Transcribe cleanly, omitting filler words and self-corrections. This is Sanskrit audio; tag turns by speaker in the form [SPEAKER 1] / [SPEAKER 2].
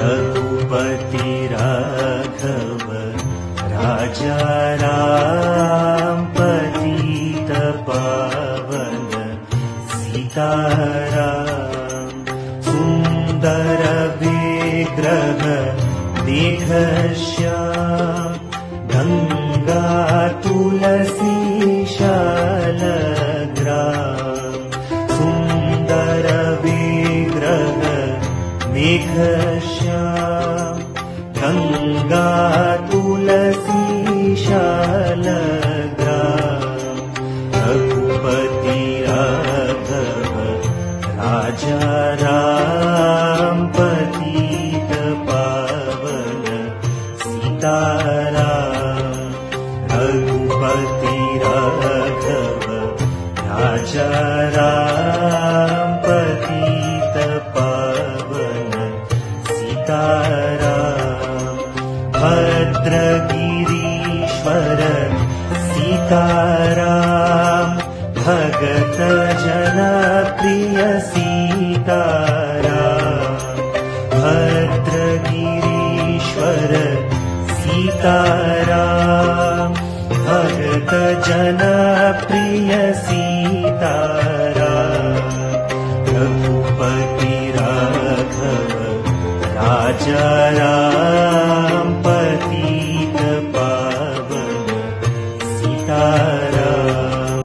[SPEAKER 1] रघुपति राघव राजा राम पतित पावन सीताराम। सुंदर विग्रह देख श्याम गंगा तुलसी शालग्राम। सुंदर विग्रह देख श्याम गंगा तुलसी शालग्राम। रघुपति राघव राजा राम पतित पावन सीताराम। रघुपति राघव राजा राम पतित पावन सीताराम। भद्रगिरीश्वर सीताराम भगत जन प्रिय सीताराम। भद्रगिरीश्वर सीताराम भगत जन प्रिय सीताराम। रघुपति राघव राजा राम